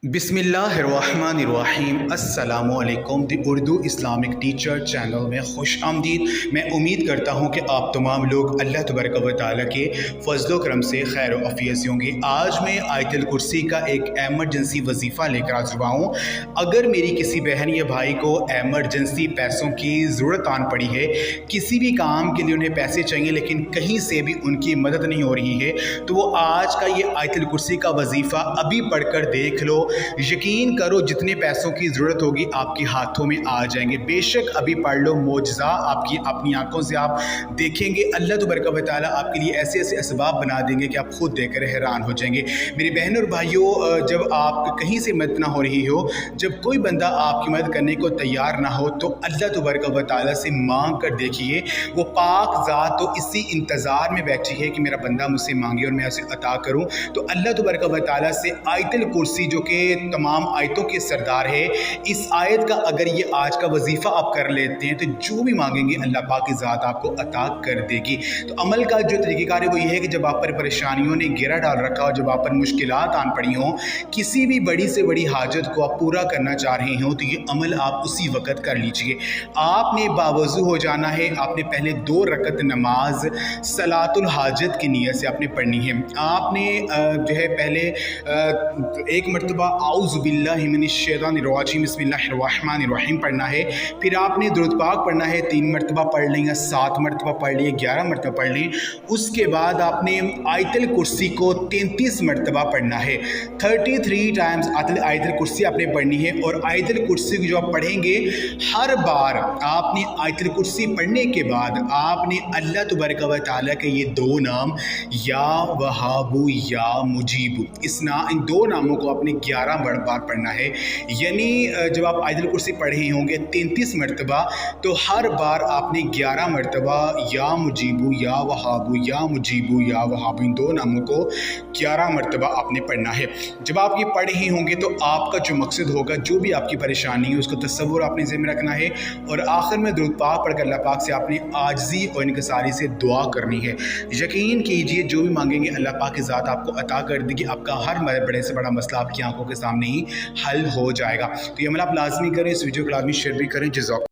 बिस्मिल्लाहिर्रहमानिर्रहीम। अस्सलामु अलैकुम। दी उर्दू इस्लामिक टीचर चैनल में खुश आमदीद। मैं उम्मीद करता हूँ कि आप तमाम लोग अल्लाह तबारक व तआला के फजलो करम से खैर व आफियत से होंगे। आज मैं आयतुल कुर्सी का एक एमरजेंसी वजीफ़ा लेकर हाज़िर हुआ हूँ। अगर मेरी किसी बहन या भाई को एमरजेंसी पैसों की ज़रूरत आन पड़ी है, किसी भी काम के लिए उन्हें पैसे चाहिए लेकिन कहीं से भी उनकी मदद नहीं हो रही है, तो वो आज का ये आयतुल कुर्सी का वजीफ़ा अभी पढ़कर देख लो। यकीन करो जितने पैसों की ज़रूरत होगी आपके हाथों में आ जाएंगे। बेशक अभी पढ़ लो, मोजज़ा आपकी अपनी आंखों से आप देखेंगे। अल्लाह तबारक व तआला आपके लिए ऐसे ऐसे असबाब बना देंगे कि आप खुद देखकर हैरान हो जाएंगे। मेरी बहन और भाइयों, जब आप कहीं से मदद ना हो रही हो, जब कोई बंदा आपकी मदद करने को तैयार ना हो, तो अल्लाह तबारक व तआला से मांग कर देखिए। वो पाक ज़ात तो इसी इंतज़ार में बैठी है कि मेरा बंदा मुझसे मांगे और मैं उसे अता करूँ। तो अल्लाह तबारक व तआला से आयतुल कुर्सी जो कि तमाम आयतों के सरदार है, इस आयत का अगर ये आज का वजीफ़ा आप कर लेते हैं तो जो भी मांगेंगे अल्लाह पाक की ज़ात आपको अता कर देगी। तो अमल का जो तरीक़ेकार है वो ये है कि जब आप पर परेशानियों ने घेरा डाल रखा हो, जब आप पर मुश्किलात आन पड़ी हों, किसी भी बड़ी से बड़ी हाजत को आप पूरा करना चाह रहे हों, तो ये अमल आप उसी वक़्त कर लीजिए। आपने बावज़ू हो जाना है। आपने पहले 2 रकत नमाज सलातुल हाजत की नीयत से आपने पढ़नी है। आपने जो है पहले एक मरतबा आऊज़ु बिल्लाहि मिनश शैतानिर्रजीम बिस्मिल्लाहिर्रहमानिर्रहीम पढ़ना है। फिर आपने दुरूद पाक पढ़ना है। 3 मरतबा पढ़ लें या 7 मरतबा पढ़ लें, 11 मरतबा पढ़ लें। उसके बाद आपने आयतुल कुर्सी को 33 मरतबा पढ़ना है। 33 टाइम्स आयतुल कुर्सी आपने पढ़नी है। और आयतुल कुर्सी को जो आप पढ़ेंगे, हर बार आपने आयतुल कुर्सी पढ़ने के बाद आपने अल्लाह तबारक व तआला के ये 2 नाम या वहाबु या मुजीबु, इन 2 नामों को आपने 11 बार पढ़ना है। यानी जब आप आयतुल कुर्सी पढ़े होंगे 33 मरतबा, तो हर बार आपने 11 मरतबा या मुजीबु या वहाबु या मुजीबु या वहाबु, इन 2 नामों को 11 मरतबा आपने पढ़ना है। जब आप ये पढ़ ही होंगे तो आपका जो मकसद होगा, जो भी आपकी परेशानी है, उसको तसव्वुर आपने ज़हन में रखना है। और आखिर में दुरूद पाक पढ़कर अल्लाह पाक से आपने आजिज़ी और इनकिसारी से दुआ करनी है। यकीन कीजिए जो भी मांगेंगे अल्लाह पाक की ज़ात आपको अता कर देगी। आपका हर बड़े से बड़ा मसला आपकी आंखों के सामने ही हल हो जाएगा। तो ये अमल आप लाजमी करें। इस वीडियो को लाजमी शेयर भी करें। जज़ाक